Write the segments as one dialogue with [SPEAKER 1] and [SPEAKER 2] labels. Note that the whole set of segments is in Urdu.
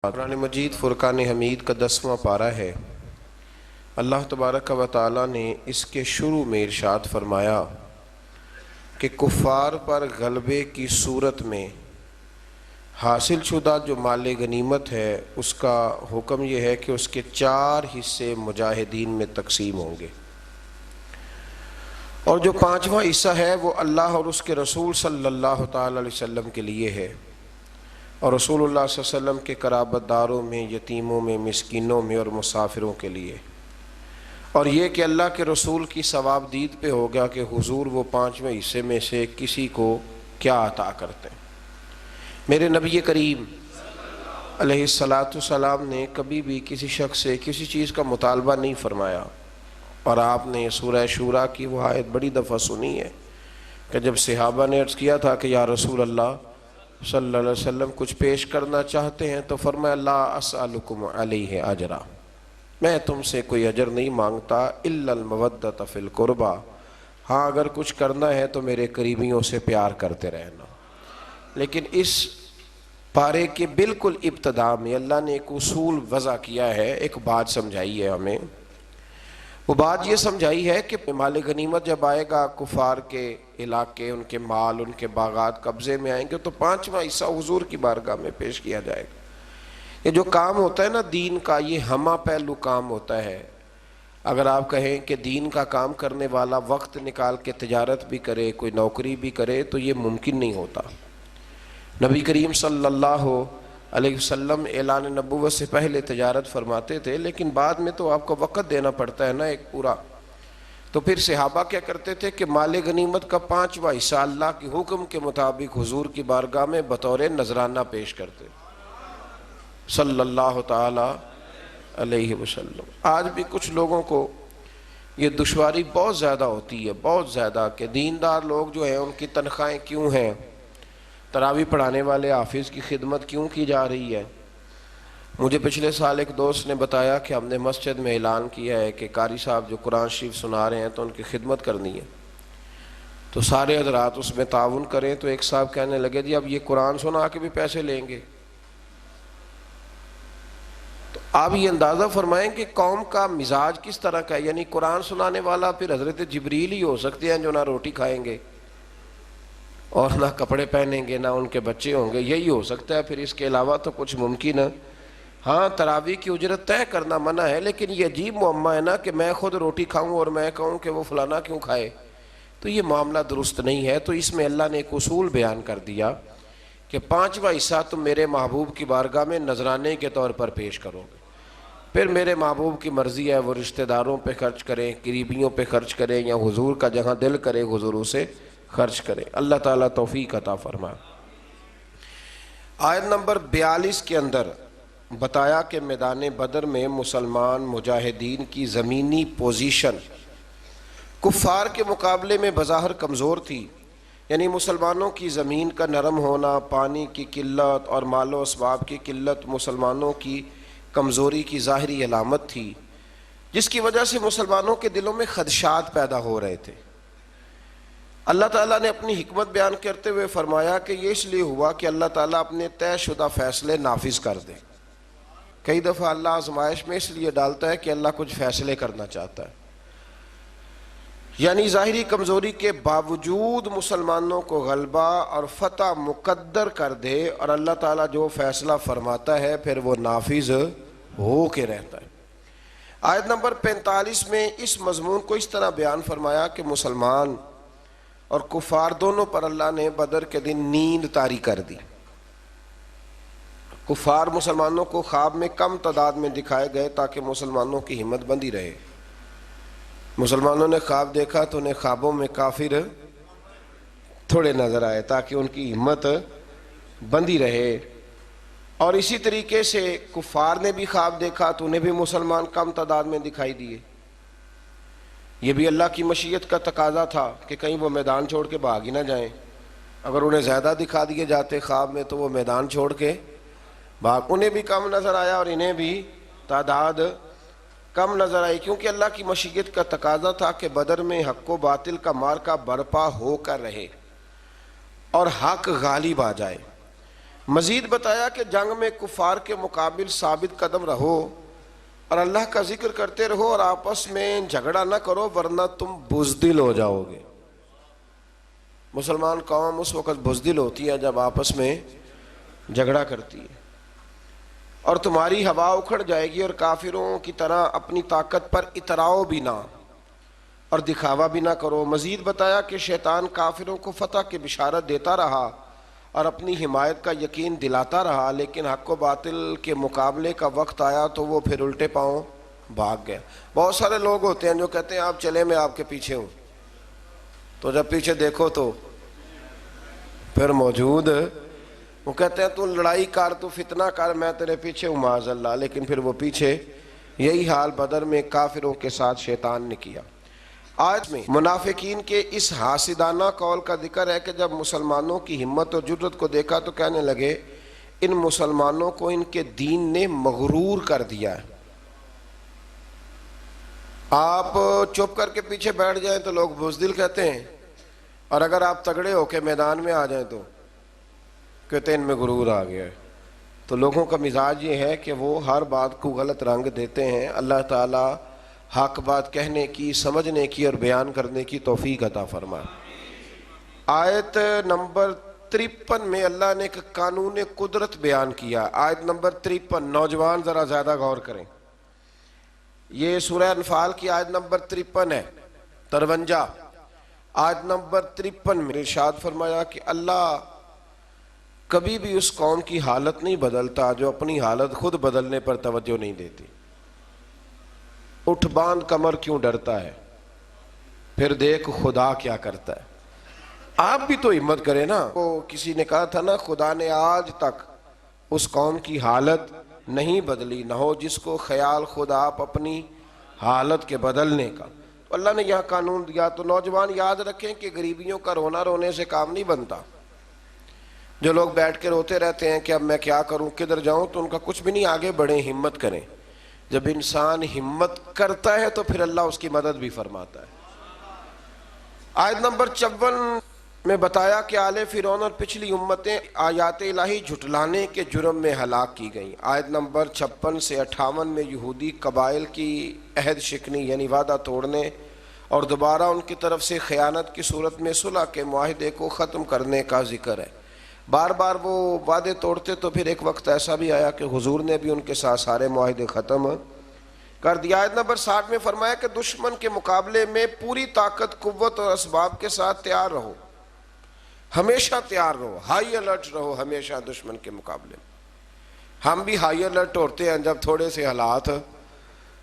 [SPEAKER 1] قرآن مجید فرقان حمید کا 10واں پارہ ہے۔ اللہ تبارک و تعالی نے اس کے شروع میں ارشاد فرمایا کہ کفار پر غلبے کی صورت میں حاصل شدہ جو مال غنیمت ہے اس کا حکم یہ ہے کہ اس کے 4 حصے مجاہدین میں تقسیم ہوں گے، اور جو 5واں حصہ ہے وہ اللہ اور اس کے رسول صلی اللہ تعالی علیہ وسلم کے لیے ہے، اور رسول اللہ صلی اللہ علیہ وسلم کے قرابت داروں میں، یتیموں میں، مسکینوں میں اور مسافروں کے لیے، اور یہ کہ اللہ کے رسول کی ثواب دید پہ ہوگا کہ حضور وہ 5ویں حصے میں سے کسی کو کیا عطا کرتے ہیں۔ میرے نبی کریم علیہ السلام نے کبھی بھی کسی شخص سے کسی چیز کا مطالبہ نہیں فرمایا، اور آپ نے سورہ شورا کی وہ آیت بڑی دفعہ سنی ہے کہ جب صحابہ نے عرض کیا تھا کہ یا رسول اللہ صلی اللہ علیہ وسلم کچھ پیش کرنا چاہتے ہیں تو فرمایا لا اسألکم علیہ اجرا، میں تم سے کوئی اجر نہیں مانگتا الا المودۃ فی القربى، ہاں اگر کچھ کرنا ہے تو میرے قریبیوں سے پیار کرتے رہنا۔ لیکن اس پارے کے بالکل ابتدا میں اللہ نے ایک اصول وضع کیا ہے، ایک بات سمجھائی ہے ہمیں۔ وہ بات یہ سمجھائی ہے کہ مال غنیمت جب آئے گا، کفار کے علاقے، ان کے مال، ان کے باغات قبضے میں آئیں گے تو 5واں حصہ حضور کی بارگاہ میں پیش کیا جائے گا۔ یہ جو کام ہوتا ہے نا دین کا، یہ ہمہ پہلو کام ہوتا ہے۔ اگر آپ کہیں کہ دین کا کام کرنے والا وقت نکال کے تجارت بھی کرے، کوئی نوکری بھی کرے، تو یہ ممکن نہیں ہوتا۔ نبی کریم صلی اللہ علیہ وسلم اعلان نبوت سے پہلے تجارت فرماتے تھے، لیکن بعد میں تو آپ کو وقت دینا پڑتا ہے نا ایک پورا۔ تو پھر صحابہ کیا کرتے تھے کہ مال غنیمت کا 5واں حصہ اللہ کے حکم کے مطابق حضور کی بارگاہ میں بطور نذرانہ پیش کرتے صلی اللہ تعالی علیہ وسلم۔ آج بھی کچھ لوگوں کو یہ دشواری بہت زیادہ ہوتی ہے، بہت زیادہ، کہ دیندار لوگ جو ہیں ان کی تنخواہیں کیوں ہیں، تراویح پڑھانے والے حافظ کی خدمت کیوں کی جا رہی ہے۔ مجھے پچھلے سال ایک دوست نے بتایا کہ ہم نے مسجد میں اعلان کیا ہے کہ قاری صاحب جو قرآن شریف سنا رہے ہیں تو ان کی خدمت کرنی ہے، تو سارے حضرات اس میں تعاون کریں۔ تو ایک صاحب کہنے لگے جی اب یہ قرآن سنا کے بھی پیسے لیں گے؟ تو آپ یہ اندازہ فرمائیں کہ قوم کا مزاج کس طرح کا ہے، یعنی قرآن سنانے والا پھر حضرت جبریل ہی ہو سکتے ہیں جو نہ روٹی کھائیں گے اور نہ کپڑے پہنیں گے، نہ ان کے بچے ہوں گے، یہی ہو سکتا ہے، پھر اس کے علاوہ تو کچھ ممکن ہے۔ ہاں تراویح کی اجرت طے کرنا منع ہے، لیکن یہ عجیب معاملہ ہے نا کہ میں خود روٹی کھاؤں اور میں کہوں کہ وہ فلانا کیوں کھائے، تو یہ معاملہ درست نہیں ہے۔ تو اس میں اللہ نے ایک اصول بیان کر دیا کہ 5واں حصہ تم میرے محبوب کی بارگاہ میں نذرانے کے طور پر پیش کرو گے، پھر میرے محبوب کی مرضی ہے وہ رشتہ داروں پہ خرچ کریں، قریبیوں پہ خرچ کریں، یا حضور کا جہاں دل کرے حضور سے خرچ کرے۔ اللہ تعالیٰ توفیق عطا فرمائے۔ آیت نمبر 42 کے اندر بتایا کہ میدان بدر میں مسلمان مجاہدین کی زمینی پوزیشن کفار کے مقابلے میں بظاہر کمزور تھی، یعنی مسلمانوں کی زمین کا نرم ہونا، پانی کی قلت اور مال و اسباب کی قلت مسلمانوں کی کمزوری کی ظاہری علامت تھی، جس کی وجہ سے مسلمانوں کے دلوں میں خدشات پیدا ہو رہے تھے۔ اللہ تعالیٰ نے اپنی حکمت بیان کرتے ہوئے فرمایا کہ یہ اس لیے ہوا کہ اللہ تعالیٰ اپنے طے شدہ فیصلے نافذ کر دے۔ کئی دفعہ اللہ آزمائش میں اس لیے ڈالتا ہے کہ اللہ کچھ فیصلے کرنا چاہتا ہے، یعنی ظاہری کمزوری کے باوجود مسلمانوں کو غلبہ اور فتح مقدر کر دے، اور اللہ تعالیٰ جو فیصلہ فرماتا ہے پھر وہ نافذ ہو کے رہتا ہے۔ آیت نمبر 45 میں اس مضمون کو اس طرح بیان فرمایا کہ مسلمان اور کفار دونوں پر اللہ نے بدر کے دن نیند طاری کر دی۔ کفار مسلمانوں کو خواب میں کم تعداد میں دکھائے گئے تاکہ مسلمانوں کی ہمت بندی رہے۔ مسلمانوں نے خواب دیکھا تو انہیں خوابوں میں کافر تھوڑے نظر آئے تاکہ ان کی ہمت بندی رہے، اور اسی طریقے سے کفار نے بھی خواب دیکھا تو انہیں بھی مسلمان کم تعداد میں دکھائی دیے۔ یہ بھی اللہ کی مشیت کا تقاضا تھا کہ کہیں وہ میدان چھوڑ کے بھاگ ہی نہ جائیں۔ اگر انہیں زیادہ دکھا دیے جاتے خواب میں تو وہ میدان چھوڑ کے بھاگ، انہیں بھی کم نظر آیا اور انہیں بھی تعداد کم نظر آئی، کیونکہ اللہ کی مشیت کا تقاضا تھا کہ بدر میں حق و باطل کا معرکہ برپا ہو کر رہے اور حق غالب آ جائے۔ مزید بتایا کہ جنگ میں کفار کے مقابل ثابت قدم رہو اور اللہ کا ذکر کرتے رہو اور آپس میں جھگڑا نہ کرو ورنہ تم بزدل ہو جاؤ گے۔ مسلمان قوم اس وقت بزدل ہوتی ہے جب آپس میں جھگڑا کرتی ہے، اور تمہاری ہوا اکھڑ جائے گی، اور کافروں کی طرح اپنی طاقت پر اتراؤ بھی نہ اور دکھاوا بھی نہ کرو۔ مزید بتایا کہ شیطان کافروں کو فتح کی بشارت دیتا رہا اور اپنی حمایت کا یقین دلاتا رہا، لیکن حق و باطل کے مقابلے کا وقت آیا تو وہ پھر الٹے پاؤں بھاگ گئے۔ بہت سارے لوگ ہوتے ہیں جو کہتے ہیں آپ چلے میں آپ کے پیچھے ہوں، تو جب پیچھے دیکھو تو پھر موجود وہ کہتے ہیں تو لڑائی کر، تو فتنہ کر، میں تیرے پیچھے ہوں معاذ اللہ، لیکن پھر وہ پیچھے۔ یہی حال بدر میں کافروں کے ساتھ شیطان نے کیا۔ آج میں منافقین کے اس حاسدانہ قول کا ذکر ہے کہ جب مسلمانوں کی ہمت اور جرت کو دیکھا تو کہنے لگے ان مسلمانوں کو ان کے دین نے مغرور کر دیا ہے۔ آپ چپ کر کے پیچھے بیٹھ جائیں تو لوگ بزدل کہتے ہیں، اور اگر آپ تگڑے ہو کے میدان میں آ جائیں تو کہتے ہیں ان میں غرور آ گیا ہے۔ تو لوگوں کا مزاج یہ ہے کہ وہ ہر بات کو غلط رنگ دیتے ہیں۔ اللہ تعالیٰ حق بات کہنے کی، سمجھنے کی اور بیان کرنے کی توفیق عطا فرمائے۔ آیت نمبر 53 میں اللہ نے ایک قانون قدرت بیان کیا۔ آیت نمبر 53، نوجوان ذرا زیادہ غور کریں، یہ سورہ انفال کی آیت نمبر 53 ہے، 53۔ آیت نمبر 53 میں ارشاد فرمایا کہ اللہ کبھی بھی اس قوم کی حالت نہیں بدلتا جو اپنی حالت خود بدلنے پر توجہ نہیں دیتی۔ اٹھ باندھ کمر کیوں ڈرتا ہے، پھر دیکھ خدا کیا کرتا ہے۔ آپ بھی تو ہمت کریں نا۔ وہ کسی نے کہا تھا نا، خدا نے آج تک اس قوم کی حالت نہیں بدلی، نہ ہو جس کو خیال خود آپ اپنی حالت کے بدلنے کا۔ تو اللہ نے یہاں قانون دیا۔ تو نوجوان یاد رکھیں کہ غریبیوں کا رونا رونے سے کام نہیں بنتا۔ جو لوگ بیٹھ کے روتے رہتے ہیں کہ اب میں کیا کروں، کدھر جاؤں، تو ان کا کچھ بھی نہیں، آگے بڑھیں، ہمت کریں۔ جب انسان ہمت کرتا ہے تو پھر اللہ اس کی مدد بھی فرماتا ہے۔ آیت نمبر 54 میں بتایا کہ آل فرعون اور پچھلی امتیں آیات الہی جھٹلانے کے جرم میں ہلاک کی گئیں۔ آیت نمبر 56 سے 58 میں یہودی قبائل کی عہد شکنی یعنی وعدہ توڑنے اور دوبارہ ان کی طرف سے خیانت کی صورت میں صلح کے معاہدے کو ختم کرنے کا ذکر ہے۔ بار بار وہ وعدے توڑتے تو پھر ایک وقت ایسا بھی آیا کہ حضور نے بھی ان کے ساتھ سارے معاہدے ختم کر دیا۔ آیت نمبر 60 میں فرمایا کہ دشمن کے مقابلے میں پوری طاقت، قوت اور اسباب کے ساتھ تیار رہو، ہمیشہ تیار رہو، ہائی الرٹ رہو ہمیشہ دشمن کے مقابلے میں۔ ہم بھی ہائی الرٹ ہوتے ہیں جب تھوڑے سے حالات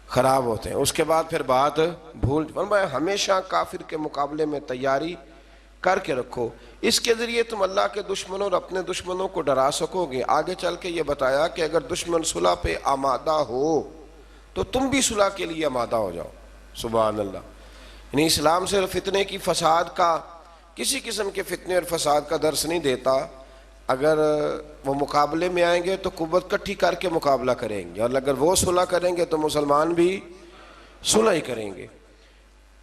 [SPEAKER 1] خراب ہوتے ہیں، اس کے بعد پھر بات بھول فرمایا ہمیشہ کافر کے مقابلے میں تیاری کر کے رکھو، اس کے ذریعے تم اللہ کے دشمنوں اور اپنے دشمنوں کو ڈرا سکو گے۔ آگے چل کے یہ بتایا کہ اگر دشمن صلح پہ آمادہ ہو تو تم بھی صلح کے لیے آمادہ ہو جاؤ۔ سبحان اللہ۔ یعنی اسلام صرف فتنے کی، فساد کا، کسی قسم کے فتنے اور فساد کا درس نہیں دیتا۔ اگر وہ مقابلے میں آئیں گے تو قوت کٹھی کر کے مقابلہ کریں گے، اور اگر وہ صلح کریں گے تو مسلمان بھی صلح ہی کریں گے۔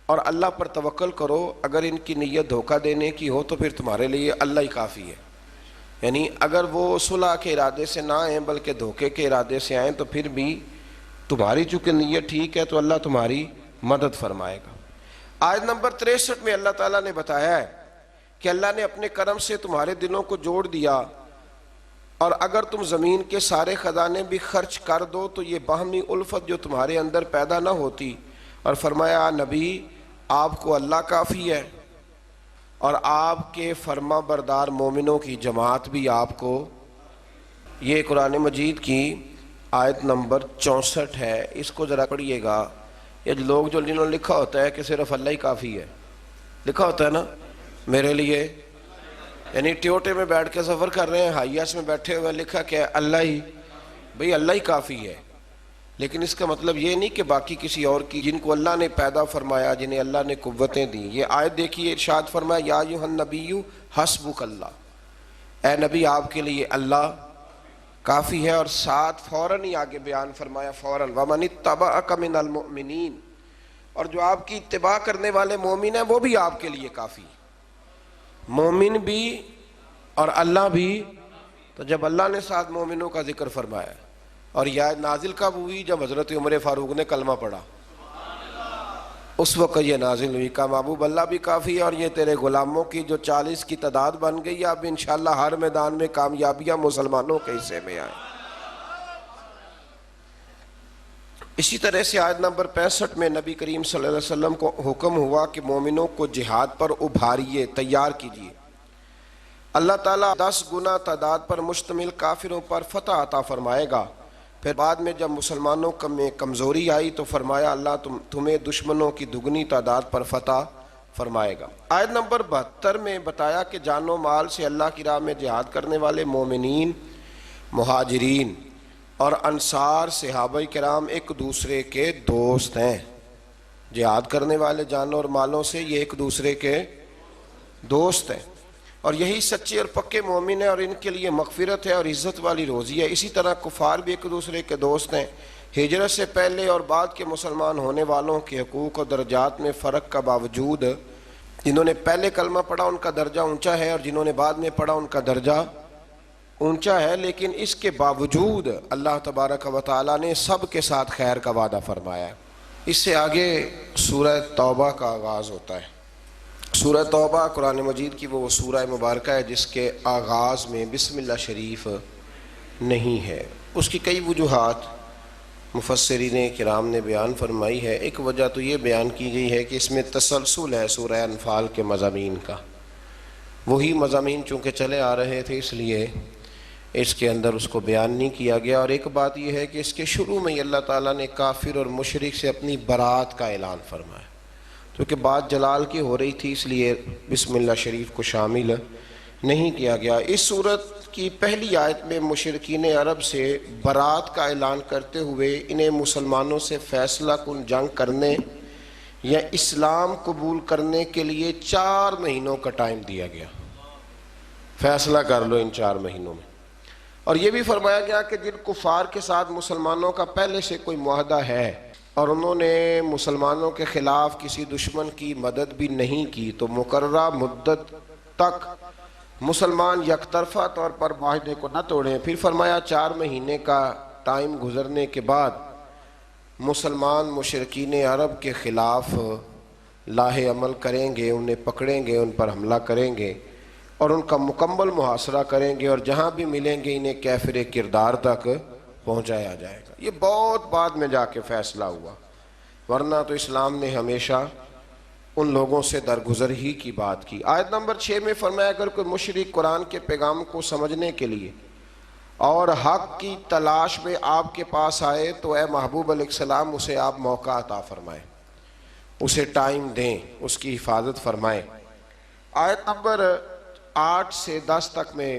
[SPEAKER 1] اور اللہ پر توکل کرو، اگر ان کی نیت دھوکہ دینے کی ہو تو پھر تمہارے لیے اللہ ہی کافی ہے۔ یعنی اگر وہ صلح کے ارادے سے نہ آئیں بلکہ دھوکے کے ارادے سے آئیں تو پھر بھی تمہاری چونکہ نیت ٹھیک ہے تو اللہ تمہاری مدد فرمائے گا۔ آیت نمبر 63 میں اللہ تعالیٰ نے بتایا ہے کہ اللہ نے اپنے کرم سے تمہارے دلوں کو جوڑ دیا، اور اگر تم زمین کے سارے خزانے بھی خرچ کر دو تو یہ باہمی الفت جو تمہارے اندر پیدا نہ ہوتی۔ اور فرمایا نبی آپ کو اللہ کافی ہے، اور آپ کے فرما بردار مومنوں کی جماعت بھی آپ کو۔ یہ قرآن مجید کی آیت نمبر 64 ہے، اس کو ذرا پڑھیے گا۔ یہ لوگ جنہوں نے لکھا ہوتا ہے کہ صرف اللہ ہی کافی ہے، لکھا ہوتا ہے نا میرے لیے، یعنی ٹیوٹے میں بیٹھ کے سفر کر رہے ہیں، ہائیس میں بیٹھے ہوئے لکھا کہ اللہ ہی، بھئی اللہ ہی کافی ہے، لیکن اس کا مطلب یہ نہیں کہ باقی کسی اور کی، جن کو اللہ نے پیدا فرمایا، جنہیں اللہ نے قوتیں دیں۔ یہ آیت دیکھیے، ارشاد فرمایا یا ایھا النبی حسبک اللہ، اے نبی آپ کے لیے اللہ کافی ہے، اور ساتھ فوراً ہی آگے بیان فرمایا فوراً وَمَنِ اتَّبَعَكَ مِنَ الْمُؤْمِنِينَ، اور جو آپ کی اتباع کرنے والے مومن ہیں وہ بھی آپ کے لیے کافی، مومن بھی اور اللہ بھی تو جب اللہ نے ساتھ مومنوں کا ذکر فرمایا، اور یہ آیت نازل کب ہوئی؟ جب حضرت عمر فاروق نے کلمہ پڑھا، اس وقت یہ نازل ہوئی، کہا محبوب اللہ بھی کافی ہے، اور یہ تیرے غلاموں کی جو 40 کی تعداد بن گئی، اب انشاءاللہ ہر میدان میں کامیابیاں مسلمانوں کے حصے میں آئیں۔ اسی طرح سے آیت نمبر 65 میں نبی کریم صلی اللہ علیہ وسلم کو حکم ہوا کہ مومنوں کو جہاد پر ابھاریے، تیار کیجیے۔ اللہ تعالیٰ 10 گنا تعداد پر مشتمل کافروں پر فتح عطا فرمائے گا۔ پھر بعد میں جب مسلمانوں میں کمزوری آئی تو فرمایا اللہ تمہیں دشمنوں کی دگنی تعداد پر فتح فرمائے گا۔ آیت نمبر 72 میں بتایا کہ جان و مال سے اللہ کی راہ میں جہاد کرنے والے مومنین، مہاجرین اور انصار صحابہ کرام ایک دوسرے کے دوست ہیں۔ جہاد کرنے والے جانوں اور مالوں سے یہ ایک دوسرے کے دوست ہیں، اور یہی سچے اور پکے مومن ہیں، اور ان کے لیے مغفرت ہے اور عزت والی روزی ہے۔ اسی طرح کفار بھی ایک دوسرے کے دوست ہیں۔ ہجرت سے پہلے اور بعد کے مسلمان ہونے والوں کے حقوق اور درجات میں فرق کا باوجود جنہوں نے پہلے کلمہ پڑھا ان کا درجہ اونچا ہے، اور جنہوں نے بعد میں پڑھا ان کا درجہ اونچا ہے، لیکن اس کے باوجود اللہ تبارک و تعالیٰ نے سب کے ساتھ خیر کا وعدہ فرمایا ہے۔ اس سے آگے سورہ توبہ کا آغاز ہوتا ہے۔ سورہ توبہ قرآن مجید کی وہ سورہ مبارکہ ہے جس کے آغاز میں بسم اللہ شریف نہیں ہے۔ اس کی کئی وجوہات مفسرین کرام نے بیان فرمائی ہے۔ ایک وجہ تو یہ بیان کی گئی ہے کہ اس میں تسلسل ہے سورہ انفال کے مضامین کا، وہی مضامین چونکہ چلے آ رہے تھے اس لیے اس کے اندر اس کو بیان نہیں کیا گیا۔ اور ایک بات یہ ہے کہ اس کے شروع میں اللہ تعالیٰ نے کافر اور مشرک سے اپنی برات کا اعلان فرمایا، کیونکہ بات جلال کی ہو رہی تھی اس لیے بسم اللہ شریف کو شامل نہیں کیا گیا۔ اس صورت کی پہلی آیت میں مشرکین عرب سے برات کا اعلان کرتے ہوئے انہیں مسلمانوں سے فیصلہ کن جنگ کرنے یا اسلام قبول کرنے کے لیے 4 مہینوں کا ٹائم دیا گیا، فیصلہ کر لو ان 4 مہینوں میں۔ اور یہ بھی فرمایا گیا کہ جن کفار کے ساتھ مسلمانوں کا پہلے سے کوئی معاہدہ ہے اور انہوں نے مسلمانوں کے خلاف کسی دشمن کی مدد بھی نہیں کی تو مقررہ مدت تک مسلمان یک طرفہ طور پر معاہدے کو نہ توڑیں۔ پھر فرمایا 4 مہینے کا ٹائم گزرنے کے بعد مسلمان مشرکین عرب کے خلاف لاہ عمل کریں گے، انہیں پکڑیں گے، ان پر حملہ کریں گے اور ان کا مکمل محاصرہ کریں گے، اور جہاں بھی ملیں گے انہیں کیفر کردار تک پہنچایا جائے گا۔ یہ بہت بعد میں جا کے فیصلہ ہوا، ورنہ تو اسلام نے ہمیشہ ان لوگوں سے درگزر ہی کی بات کی۔ آیت نمبر 6 میں فرمایا اگر کوئی مشرک قرآن کے پیغام کو سمجھنے کے لیے اور حق کی تلاش میں آپ کے پاس آئے تو اے محبوب علیہ السلام اسے آپ موقع عطا فرمائیں، اسے ٹائم دیں، اس کی حفاظت فرمائیں۔ آیت نمبر 8 سے 10 تک میں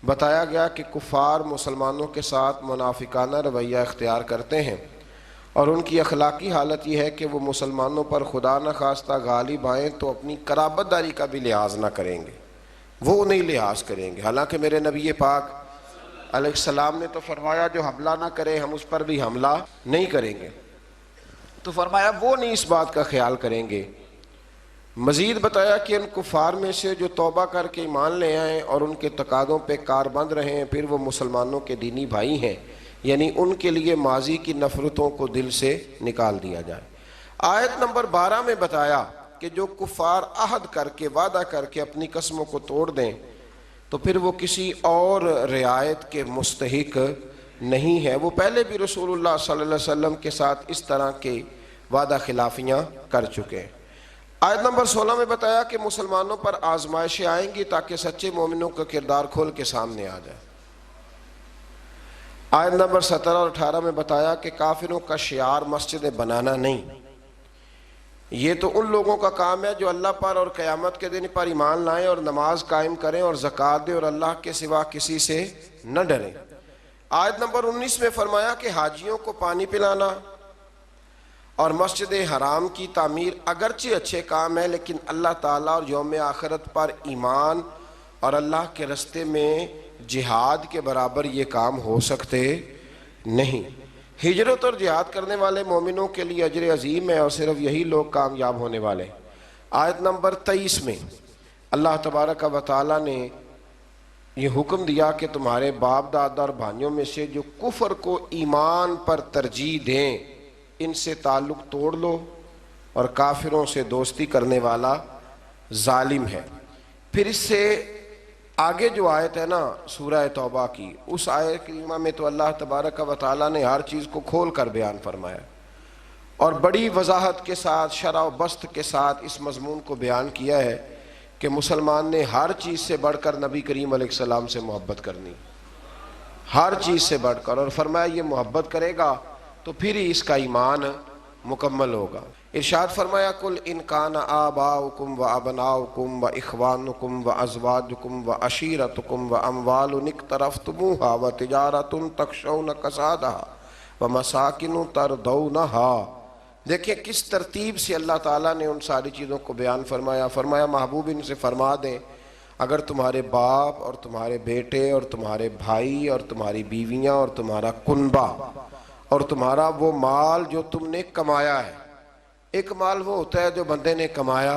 [SPEAKER 1] بتایا گیا کہ کفار مسلمانوں کے ساتھ منافقانہ رویہ اختیار کرتے ہیں، اور ان کی اخلاقی حالت یہ ہے کہ وہ مسلمانوں پر خدا نخواستہ غالب آئیں تو اپنی قرابت داری کا بھی لحاظ نہ کریں گے، وہ نہیں لحاظ کریں گے۔ حالانکہ میرے نبی پاک علیہ السلام نے تو فرمایا جو حملہ نہ کرے ہم اس پر بھی حملہ نہیں کریں گے، تو فرمایا وہ نہیں اس بات کا خیال کریں گے۔ مزید بتایا کہ ان کفار میں سے جو توبہ کر کے ایمان لے آئیں اور ان کے تقاضوں پہ کاربند رہے ہیں پھر وہ مسلمانوں کے دینی بھائی ہیں، یعنی ان کے لیے ماضی کی نفرتوں کو دل سے نکال دیا جائے۔ آیت نمبر 12 میں بتایا کہ جو کفار عہد کر کے وعدہ کر کے اپنی قسموں کو توڑ دیں تو پھر وہ کسی اور رعایت کے مستحق نہیں ہے، وہ پہلے بھی رسول اللہ صلی اللہ علیہ وسلم کے ساتھ اس طرح کے وعدہ خلافیاں کر چکے ہیں۔ آیت نمبر 16 میں بتایا کہ مسلمانوں پر آزمائشیں آئیں گی تاکہ سچے مومنوں کا کردار کھول کے سامنے آ جائے۔ آیت نمبر 17 اور 18 میں بتایا کہ کافروں کا شعار مسجد بنانا نہیں، یہ تو ان لوگوں کا کام ہے جو اللہ پر اور قیامت کے دن پر ایمان لائیں اور نماز قائم کریں اور زکوٰۃ دیں اور اللہ کے سوا کسی سے نہ ڈریں۔ آیت نمبر 19 میں فرمایا کہ حاجیوں کو پانی پلانا اور مسجد حرام کی تعمیر اگرچہ اچھے کام ہے لیکن اللہ تعالیٰ اور یوم آخرت پر ایمان اور اللہ کے رستے میں جہاد کے برابر یہ کام ہو سکتے نہیں۔ ہجرت اور جہاد کرنے والے مومنوں کے لیے اجر عظیم ہے اور صرف یہی لوگ کامیاب ہونے والے۔ آیت نمبر 23 میں اللہ تبارک و تعالیٰ نے یہ حکم دیا کہ تمہارے باپ دادا اور بھائیوں میں سے جو کفر کو ایمان پر ترجیح دیں ان سے تعلق توڑ لو، اور کافروں سے دوستی کرنے والا ظالم ہے۔ پھر اس سے آگے جو آیت ہے نا سورہ توبہ کی، اس آیت کریمہ میں تو اللہ تبارک و تعالیٰ نے ہر چیز کو کھول کر بیان فرمایا اور بڑی وضاحت کے ساتھ، شرح و بسط کے ساتھ اس مضمون کو بیان کیا ہے کہ مسلمان نے ہر چیز سے بڑھ کر نبی کریم علیہ السلام سے محبت کرنی، ہر چیز سے بڑھ کر، اور فرمایا یہ محبت کرے گا تو پھر ہی اس کا ایمان مکمل ہوگا۔ ارشاد فرمایا قل ان کان آباؤکم و ابناؤکم و اخوانکم و ازواجکم و عشیرتکم و اموال اقترفتموها و تجارت تخشون کسادها و مساکن ترضونها۔ دیکھیں کس ترتیب سے اللہ تعالیٰ نے ان ساری چیزوں کو بیان فرمایا۔ فرمایا محبوب ان سے فرما دیں اگر تمہارے باپ اور تمہارے بیٹے اور تمہارے بھائی اور تمہاری بیویاں اور تمہارا کنبہ اور تمہارا وہ مال جو تم نے کمایا ہے، ایک مال وہ ہوتا ہے جو بندے نے کمایا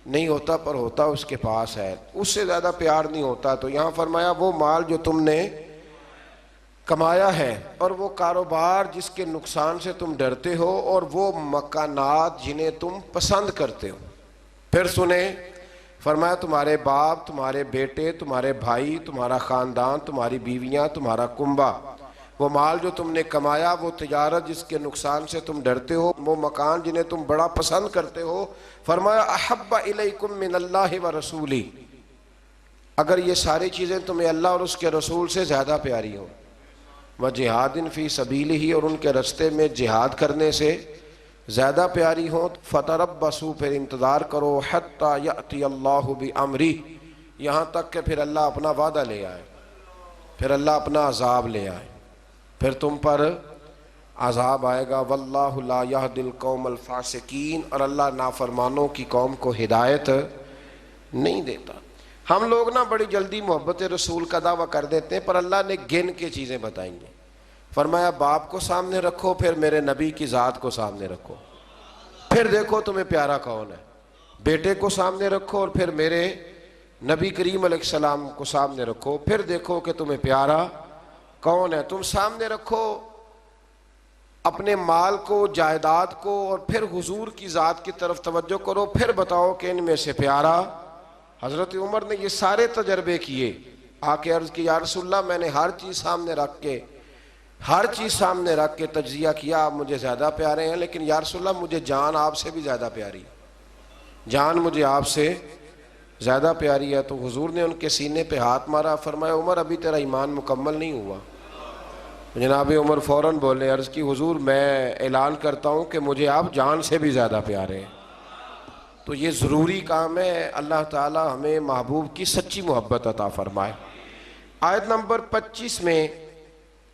[SPEAKER 1] نہیں ہوتا پر ہوتا اس کے پاس ہے، اس سے زیادہ پیار نہیں ہوتا، تو یہاں فرمایا وہ مال جو تم نے کمایا ہے، اور وہ کاروبار جس کے نقصان سے تم ڈرتے ہو، اور وہ مکانات جنہیں تم پسند کرتے ہو۔ پھر سنیں فرمایا تمہارے باپ، تمہارے بیٹے، تمہارے بھائی، تمہارا خاندان، تمہاری بیویاں، تمہارا کنبہ، وہ مال جو تم نے کمایا، وہ تجارت جس کے نقصان سے تم ڈرتے ہو، وہ مکان جنہیں تم بڑا پسند کرتے ہو، فرمایا احب الیکم من اللہ و رسولی، اگر یہ ساری چیزیں تمہیں اللہ اور اس کے رسول سے زیادہ پیاری ہوں، وجہاد فی سبیلہ، اور ان کے رستے میں جہاد کرنے سے زیادہ پیاری ہوں، فتربصوا، پھر انتظار کرو، حتی یأتی اللہ بامرہ، یہاں تک کہ پھر اللہ اپنا وعدہ لے آئے، پھر اللہ اپنا عذاب لے آئے، پھر تم پر عذاب آئے گا۔ واللہ لا یہدی القوم الفاسقین، اور اللہ نافرمانوں کی قوم کو ہدایت نہیں دیتا۔ ہم لوگ نا بڑی جلدی محبت رسول کا دعویٰ کر دیتے ہیں، پر اللہ نے گن کے چیزیں بتائیں گے۔ فرمایا باپ کو سامنے رکھو، پھر میرے نبی کی ذات کو سامنے رکھو، پھر دیکھو تمہیں پیارا کون ہے۔ بیٹے کو سامنے رکھو اور پھر میرے نبی کریم علیہ السلام کو سامنے رکھو، پھر دیکھو کہ تمہیں پیارا کون ہے۔ تم سامنے رکھو اپنے مال کو، جائیداد کو، اور پھر حضور کی ذات کی طرف توجہ کرو، پھر بتاؤ کہ ان میں سے پیارا۔ حضرت عمر نے یہ سارے تجربے کیے، آ کے عرض کی یا رسول اللہ میں نے ہر چیز سامنے رکھ کے تجزیہ کیا، آپ مجھے زیادہ پیارے ہیں، لیکن یا رسول اللہ مجھے جان آپ سے بھی زیادہ پیاری، جان مجھے آپ سے زیادہ پیاری ہے۔ تو حضور نے ان کے سینے پہ ہاتھ مارا، فرمایا عمر ابھی تیرا ایمان مکمل نہیں ہوا۔ جناب عمر فوراً بولے، عرض کی حضور میں اعلان کرتا ہوں کہ مجھے آپ جان سے بھی زیادہ پیارے ہیں۔ تو یہ ضروری کام ہے، اللہ تعالی ہمیں محبوب کی سچی محبت عطا فرمائے۔ آیت نمبر 25 میں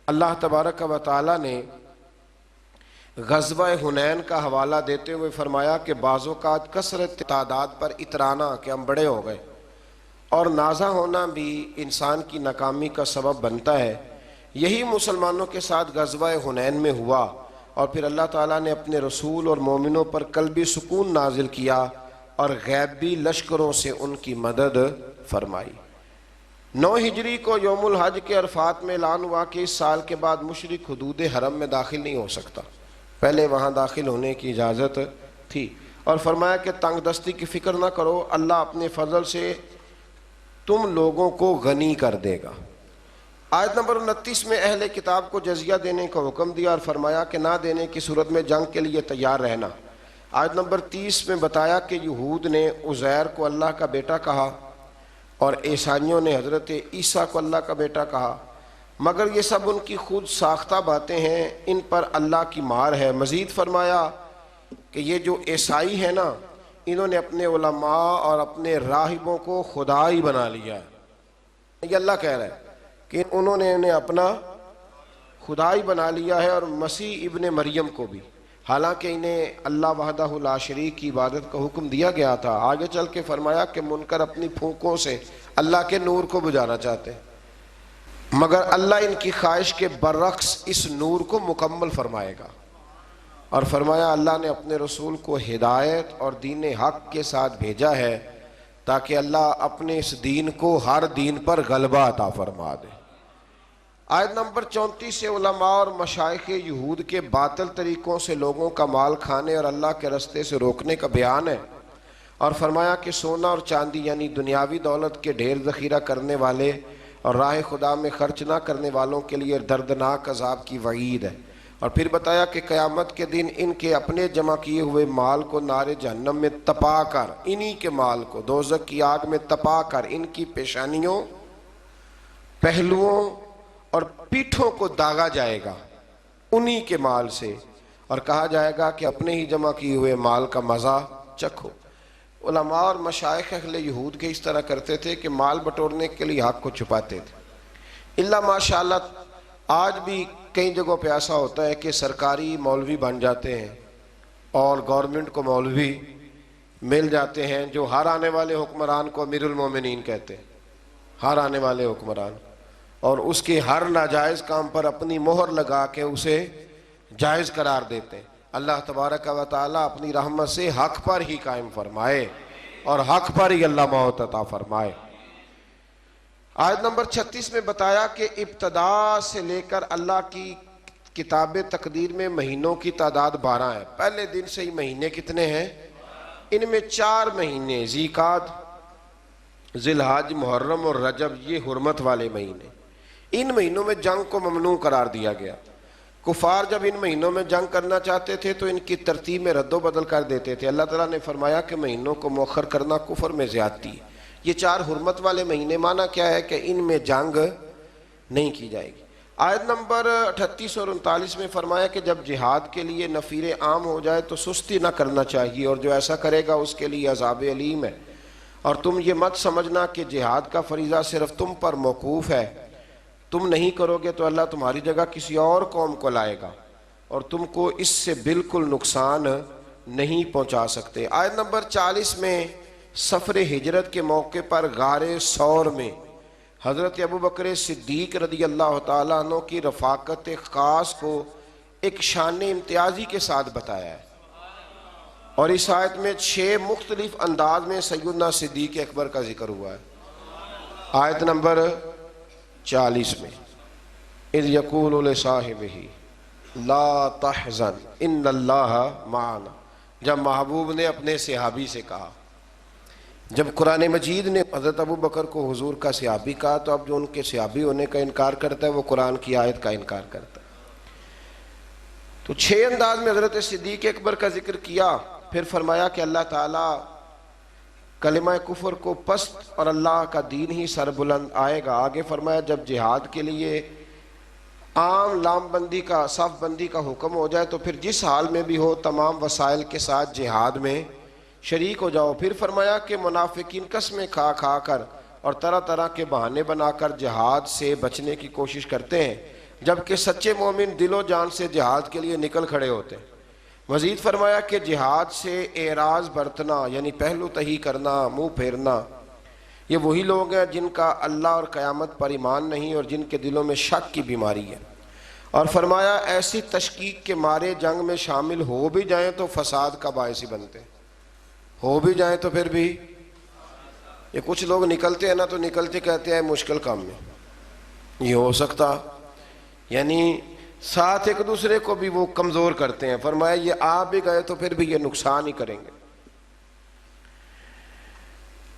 [SPEAKER 1] اللہ تبارک و تعالی نے غزوہ حنین کا حوالہ دیتے ہوئے فرمایا کہ بعض اوقات کثرت تعداد پر اترانا کہ ہم بڑے ہو گئے اور نازا ہونا بھی انسان کی ناکامی کا سبب بنتا ہے۔ یہی مسلمانوں کے ساتھ غزوہ حنین میں ہوا، اور پھر اللہ تعالیٰ نے اپنے رسول اور مومنوں پر قلبی سکون نازل کیا اور غیبی لشکروں سے ان کی مدد فرمائی۔ 9 ہجری کو یوم الحج کے عرفات میں اعلان ہوا کہ اس سال کے بعد مشرک حدود حرم میں داخل نہیں ہو سکتا، پہلے وہاں داخل ہونے کی اجازت تھی، اور فرمایا کہ تنگ دستی کی فکر نہ کرو، اللہ اپنے فضل سے تم لوگوں کو غنی کر دے گا۔ آیت نمبر 29 میں اہل کتاب کو جزیہ دینے کا حکم دیا اور فرمایا کہ نہ دینے کی صورت میں جنگ کے لیے تیار رہنا۔ آیت نمبر 30 میں بتایا کہ یہود نے عزیر کو اللہ کا بیٹا کہا اور عیسائیوں نے حضرت عیسیٰ کو اللہ کا بیٹا کہا، مگر یہ سب ان کی خود ساختہ باتیں ہیں، ان پر اللہ کی مار ہے۔ مزید فرمایا کہ یہ جو عیسائی ہیں نا، انہوں نے اپنے علماء اور اپنے راہبوں کو خدا ہی بنا لیا ہے۔ یہ اللہ کہہ رہا ہے کہ انہوں نے انہیں اپنا خدا ہی بنا لیا ہے، اور مسیح ابن مریم کو بھی، حالانکہ انہیں اللہ وحدہ لا شریک کی عبادت کا حکم دیا گیا تھا۔ آگے چل کے فرمایا کہ منکر اپنی پھونکوں سے اللہ کے نور کو بجھانا چاہتے ہیں، مگر اللہ ان کی خواہش کے برعکس اس نور کو مکمل فرمائے گا۔ اور فرمایا اللہ نے اپنے رسول کو ہدایت اور دین حق کے ساتھ بھیجا ہے تاکہ اللہ اپنے اس دین کو ہر دین پر غلبہ عطا فرما دے۔ آیت نمبر 34 سے علماء اور مشائخ یہود کے باطل طریقوں سے لوگوں کا مال کھانے اور اللہ کے راستے سے روکنے کا بیان ہے، اور فرمایا کہ سونا اور چاندی یعنی دنیاوی دولت کے ڈھیر ذخیرہ کرنے والے اور راہ خدا میں خرچ نہ کرنے والوں کے لیے دردناک عذاب کی وعید ہے، اور پھر بتایا کہ قیامت کے دن ان کے اپنے جمع کیے ہوئے مال کو نار جہنم میں تپا کر، انہی کے مال کو دوزخ کی آگ میں تپا کر ان کی پیشانیوں، پہلوؤں اور پیٹھوں کو داغا جائے گا انہی کے مال سے، اور کہا جائے گا کہ اپنے ہی جمع کیے ہوئے مال کا مزہ چکھو۔ علماء اور مشائخ اہل یہود کے اس طرح کرتے تھے کہ مال بٹورنے کے لیے حق کو چھپاتے تھے۔ اللہ ماشاءاللہ آج بھی کئی جگہوں پہ ایسا ہوتا ہے کہ سرکاری مولوی بن جاتے ہیں اور گورنمنٹ کو مولوی مل جاتے ہیں جو ہر آنے والے حکمران کو امیر المومنین کہتے ہیں، ہر آنے والے حکمران، اور اس کے ہر ناجائز کام پر اپنی مہر لگا کے اسے جائز قرار دیتے ہیں۔ اللہ تبارک و تعالی اپنی رحمت سے حق پر ہی قائم فرمائے اور حق پر ہی اللہ موت عطا فرمائے۔ آیت نمبر 36 میں بتایا کہ ابتدا سے لے کر اللہ کی کتاب تقدیر میں مہینوں کی تعداد 12 ہے۔ پہلے دن سے ہی مہینے کتنے ہیں؟ ان میں 4 مہینے ذیقعد، ذی الحج، محرم اور رجب، یہ حرمت والے مہینے۔ ان مہینوں میں جنگ کو ممنوع قرار دیا گیا۔ کفار جب ان مہینوں میں جنگ کرنا چاہتے تھے تو ان کی ترتیب میں رد و بدل کر دیتے تھے۔ اللہ تعالیٰ نے فرمایا کہ مہینوں کو مؤخر کرنا کفر میں زیادتی ہے۔ یہ 4 حرمت والے مہینے، معنی کیا ہے کہ ان میں جنگ نہیں کی جائے گی۔ آیت نمبر 38 اور 39 میں فرمایا کہ جب جہاد کے لیے نفیر عام ہو جائے تو سستی نہ کرنا چاہیے، اور جو ایسا کرے گا اس کے لیے عذاب علیم ہے، اور تم یہ مت سمجھنا کہ جہاد کا فریضہ صرف تم پر موقوف ہے، تم نہیں کرو گے تو اللہ تمہاری جگہ کسی اور قوم کو لائے گا اور تم کو اس سے بالکل نقصان نہیں پہنچا سکتے۔ آیت نمبر 40 میں سفر ہجرت کے موقع پر غار ثور میں حضرت ابوبکر صدیق رضی اللہ تعالیٰ عنہ کی رفاقت خاص کو ایک شان امتیازی کے ساتھ بتایا ہے، اور اس آیت میں 6 مختلف انداز میں سیدنا صدیق اکبر کا ذکر ہوا ہے۔ آیت نمبر 40 میں اذ یقول لصاحبہ لا تحزن ان اللہ معنا، جب محبوب نے اپنے صحابی سے کہا، جب قرآن مجید نے حضرت ابوبکر کو حضور کا صحابی کہا تو اب جو ان کے صحابی ہونے کا انکار کرتا ہے وہ قرآن کی آیت کا انکار کرتا ہے۔ تو 6 انداز میں حضرت صدیق اکبر کا ذکر کیا، پھر فرمایا کہ اللہ تعالیٰ کلمہ کفر کو پست اور اللہ کا دین ہی سر بلند آئے گا۔ آگے فرمایا جب جہاد کے لیے عام لام بندی کا، صف بندی کا حکم ہو جائے تو پھر جس حال میں بھی ہو تمام وسائل کے ساتھ جہاد میں شریک ہو جاؤ۔ پھر فرمایا کہ منافقین قسمیں کھا کھا کر اور طرح طرح کے بہانے بنا کر جہاد سے بچنے کی کوشش کرتے ہیں، جبکہ سچے مومن دل و جان سے جہاد کے لیے نکل کھڑے ہوتے ہیں۔ مزید فرمایا کہ جہاد سے اعراض برتنا یعنی پہلو تہی کرنا، منہ پھیرنا، یہ وہی لوگ ہیں جن کا اللہ اور قیامت پر ایمان نہیں اور جن کے دلوں میں شک کی بیماری ہے، اور فرمایا ایسی تشکیک کے مارے جنگ میں شامل ہو بھی جائیں تو فساد کا باعث ہی بنتے ہیں، ہو بھی جائیں تو پھر بھی یہ کچھ لوگ نکلتے ہیں نا تو نکلتے کہتے ہیں مشکل کام میں یہ ہو سکتا، یعنی ساتھ ایک دوسرے کو بھی وہ کمزور کرتے ہیں۔ فرمایا یہ آپ بھی گئے تو پھر بھی یہ نقصان ہی کریں گے،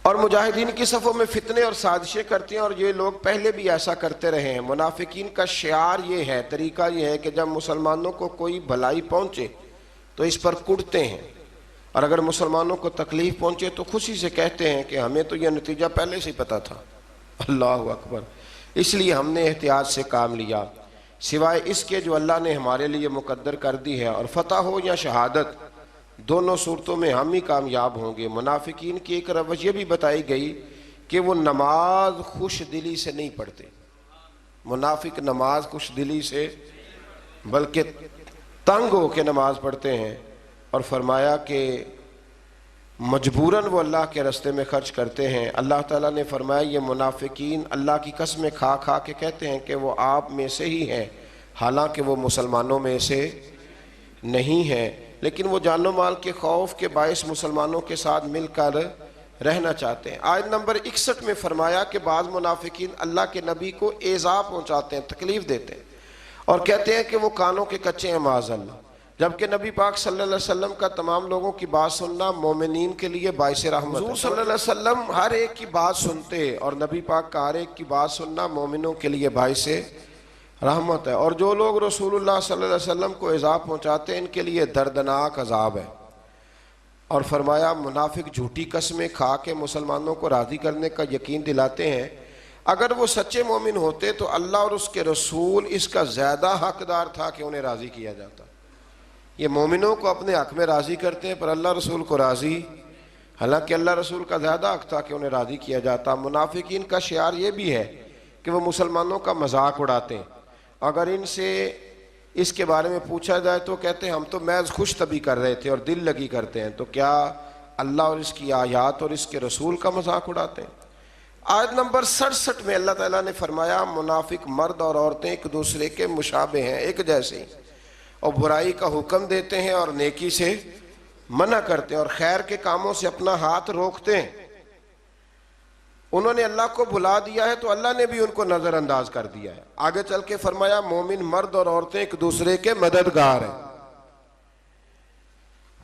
[SPEAKER 1] اور مجاہدین کی صفوں میں فتنے اور سازشیں کرتے ہیں، اور یہ لوگ پہلے بھی ایسا کرتے رہے ہیں۔ منافقین کا شعار یہ ہے، طریقہ یہ ہے کہ جب مسلمانوں کو کوئی بھلائی پہنچے تو اس پر کڑتے ہیں، اور اگر مسلمانوں کو تکلیف پہنچے تو خوشی سے کہتے ہیں کہ ہمیں تو یہ نتیجہ پہلے سے پتا تھا۔ اللہ اکبر، اس لیے ہم نے احتیاط سے کام لیا، سوائے اس کے جو اللہ نے ہمارے لیے مقدر کر دی ہے، اور فتح ہو یا شہادت دونوں صورتوں میں ہم ہی کامیاب ہوں گے۔ منافقین کی ایک روش یہ بھی بتائی گئی کہ وہ نماز خوش دلی سے نہیں پڑھتے، منافق نماز خوش دلی سے بلکہ تنگ ہو کے نماز پڑھتے ہیں، اور فرمایا کہ مجبوراً وہ اللہ کے راستے میں خرچ کرتے ہیں۔ اللہ تعالیٰ نے فرمایا یہ منافقین اللہ کی قسمیں کھا کھا کے کہتے ہیں کہ وہ آپ میں سے ہی ہیں، حالانکہ وہ مسلمانوں میں سے نہیں ہیں، لیکن وہ جان و مال کے خوف کے باعث مسلمانوں کے ساتھ مل کر رہنا چاہتے ہیں۔ آیت نمبر 61 میں فرمایا کہ بعض منافقین اللہ کے نبی کو ایذا پہنچاتے ہیں، تکلیف دیتے ہیں اور کہتے ہیں کہ وہ کانوں کے کچے ہیں معاذ اللہ، جبکہ نبی پاک صلی اللہ علیہ وسلم کا تمام لوگوں کی بات سننا مومنین کے لیے باعث رحمت ہے۔ حضور صلی اللہ علیہ وسلم ہر ایک کی بات سنتے اور نبی پاک کا ہر ایک کی بات سننا مومنوں کے لیے باعث رحمت ہے، اور جو لوگ رسول اللہ صلی اللہ علیہ وسلم کو ایذا پہنچاتے ہیں ان کے لیے دردناک عذاب ہے۔ اور فرمایا منافق جھوٹی قسمیں کھا کے مسلمانوں کو راضی کرنے کا یقین دلاتے ہیں، اگر وہ سچے مومن ہوتے تو اللہ اور اس کے رسول اس کا زیادہ حقدار تھا کہ انہیں راضی کیا جاتا۔ یہ مومنوں کو اپنے حق میں راضی کرتے ہیں پر اللہ رسول کو راضی، حالانکہ اللہ رسول کا زیادہ حق تھا کہ انہیں راضی کیا جاتا۔ منافقین کا شعار یہ بھی ہے کہ وہ مسلمانوں کا مذاق اڑاتے ہیں، اگر ان سے اس کے بارے میں پوچھا جائے تو کہتے ہیں ہم تو محض خوش طبی کر رہے تھے اور دل لگی کرتے ہیں، تو کیا اللہ اور اس کی آیات اور اس کے رسول کا مذاق اڑاتے ہیں؟ آیت نمبر 67 میں اللہ تعالیٰ نے فرمایا منافق مرد اور عورتیں ایک دوسرے کے مشابہ ہیں، ایک جیسے ہیں، اور برائی کا حکم دیتے ہیں اور نیکی سے منع کرتے ہیں اور خیر کے کاموں سے اپنا ہاتھ روکتے ہیں۔ انہوں نے اللہ کو بھلا دیا ہے تو اللہ نے بھی ان کو نظر انداز کر دیا ہے۔ آگے چل کے فرمایا مومن مرد اور عورتیں ایک دوسرے کے مددگار ہیں،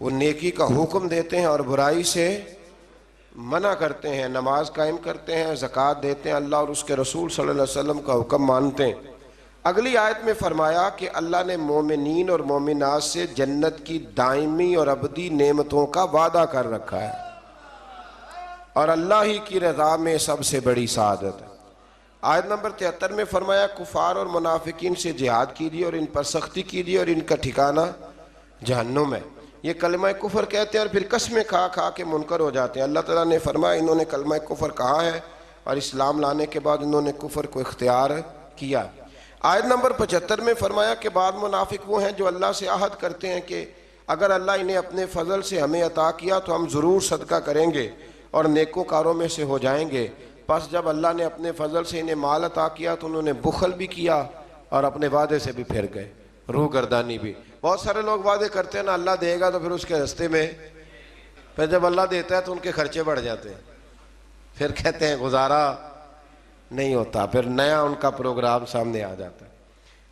[SPEAKER 1] وہ نیکی کا حکم دیتے ہیں اور برائی سے منع کرتے ہیں، نماز قائم کرتے ہیں، زکوٰۃ دیتے ہیں، اللہ اور اس کے رسول صلی اللہ علیہ وسلم کا حکم مانتے ہیں۔ اگلی آیت میں فرمایا کہ اللہ نے مومنین اور مومنات سے جنت کی دائمی اور ابدی نعمتوں کا وعدہ کر رکھا ہے، اور اللہ ہی کی رضا میں سب سے بڑی سعادت ہے۔ آیت نمبر 73 میں فرمایا کفار اور منافقین سے جہاد کیجیے اور ان پر سختی کیجیے اور ان کا ٹھکانہ جہنم ہے۔ یہ کلمہ کفر کہتے ہیں اور پھر قسمیں کھا کھا کے منکر ہو جاتے ہیں۔ اللہ تعالیٰ نے فرمایا انہوں نے کلمہ کفر کہا ہے اور اسلام لانے کے بعد انہوں نے کفر کو اختیار کیا۔ آیت نمبر 75 میں فرمایا کہ بعض منافق وہ ہیں جو اللہ سے عہد کرتے ہیں کہ اگر اللہ انہیں اپنے فضل سے ہمیں عطا کیا تو ہم ضرور صدقہ کریں گے اور نیکوکاروں میں سے ہو جائیں گے، پس جب اللہ نے اپنے فضل سے انہیں مال عطا کیا تو انہوں نے بخل بھی کیا اور اپنے وعدے سے بھی پھر گئے، روح گردانی بھی۔ بہت سارے لوگ وعدے کرتے ہیں نا اللہ دے گا تو پھر اس کے راستے میں، پھر جب اللہ دیتا ہے تو ان کے خرچے بڑھ جاتے ہیں، پھر کہتے ہیں گزارا نہیں ہوتا، پھر نیا ان کا پروگرام سامنے آ جاتا ہے۔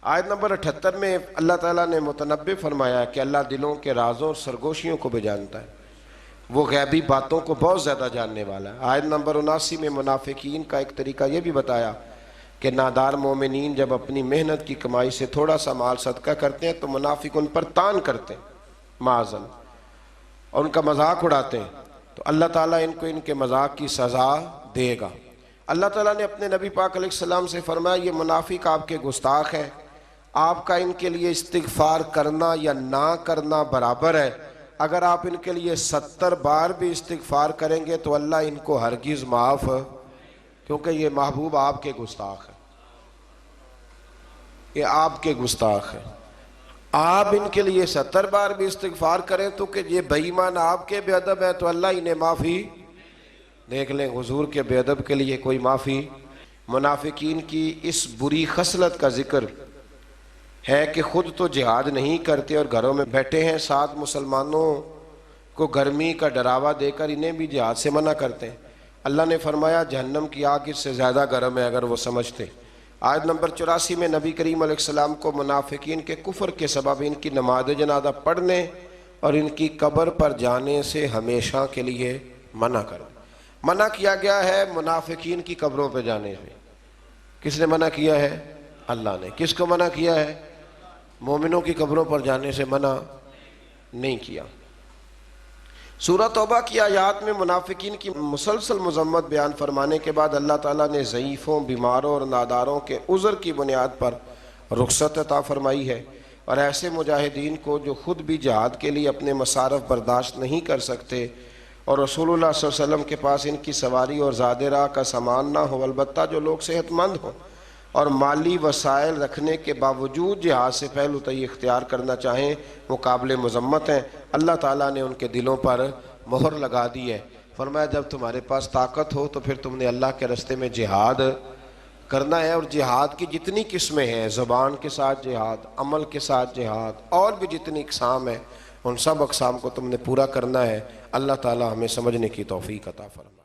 [SPEAKER 1] آیت نمبر 78 میں اللہ تعالیٰ نے متنبع فرمایا کہ اللہ دلوں کے رازوں اور سرگوشیوں کو بھی جانتا ہے، وہ غیبی باتوں کو بہت زیادہ جاننے والا ہے۔ آیت نمبر 79 میں منافقین کا ایک طریقہ یہ بھی بتایا کہ نادار مومنین جب اپنی محنت کی کمائی سے تھوڑا سا مال صدقہ کرتے ہیں تو منافق ان پر تان کرتے ہیں معاذ اللہ اور ان کا مذاق اڑاتے ہیں، تو اللہ تعالیٰ ان کو ان کے مذاق کی سزا دے گا۔ اللہ تعالیٰ نے اپنے نبی پاک علیہ السلام سے فرمایا یہ منافق آپ کے گستاخ ہیں، آپ کا ان کے لیے استغفار کرنا یا نہ کرنا برابر ہے، اگر آپ ان کے لیے 70 بار بھی استغفار کریں گے تو اللہ ان کو ہرگز معاف، کیونکہ یہ محبوب آپ کے گستاخ ہیں، یہ آپ کے گستاخ ہیں۔ آپ ان کے لیے 70 بار بھی استغفار کریں تو کہ یہ بے ایمان آپ کے بے ادب ہے تو اللہ انہیں معافی دیکھ لیں، حضور کے بے ادب کے لیے کوئی معافی۔ منافقین کی اس بری خصلت کا ذکر ہے کہ خود تو جہاد نہیں کرتے اور گھروں میں بیٹھے ہیں، ساتھ مسلمانوں کو گرمی کا ڈراوا دے کر انہیں بھی جہاد سے منع کرتے ہیں۔ اللہ نے فرمایا جہنم کی آگ اس سے زیادہ گرم ہے اگر وہ سمجھتے۔ آیت نمبر 84 میں نبی کریم علیہ السلام کو منافقین کے کفر کے سبب ان کی نماز جنازہ پڑھنے اور ان کی قبر پر جانے سے ہمیشہ کے لیے منع کیا گیا ہے۔ منافقین کی قبروں پہ جانے سے کس نے منع کیا ہے؟ اللہ نے۔ کس کو منع کیا ہے؟ مومنوں کی قبروں پر جانے سے منع نہیں کیا۔ سورہ توبہ کی آیات میں منافقین کی مسلسل مذمت بیان فرمانے کے بعد اللہ تعالیٰ نے ضعیفوں، بیماروں اور ناداروں کے عذر کی بنیاد پر رخصت عطا فرمائی ہے، اور ایسے مجاہدین کو جو خود بھی جہاد کے لیے اپنے مصارف برداشت نہیں کر سکتے اور رسول اللہ صلی اللہ علیہ وسلم کے پاس ان کی سواری اور زاد راہ کا سامان نہ ہو، البتہ جو لوگ صحت مند ہوں اور مالی وسائل رکھنے کے باوجود جہاد سے پہلو تئی اختیار کرنا چاہیں، وہ قابل مذمت ہیں۔ اللہ تعالیٰ نے ان کے دلوں پر مہر لگا دی ہے۔ فرمایا جب تمہارے پاس طاقت ہو تو پھر تم نے اللہ کے راستے میں جہاد کرنا ہے، اور جہاد کی جتنی قسمیں ہیں، زبان کے ساتھ جہاد، عمل کے ساتھ جہاد، اور بھی جتنی اقسام ہیں، ان سب اقسام کو تم نے پورا کرنا ہے۔ اللہ تعالی ہمیں سمجھنے کی توفیق عطا فرمائے۔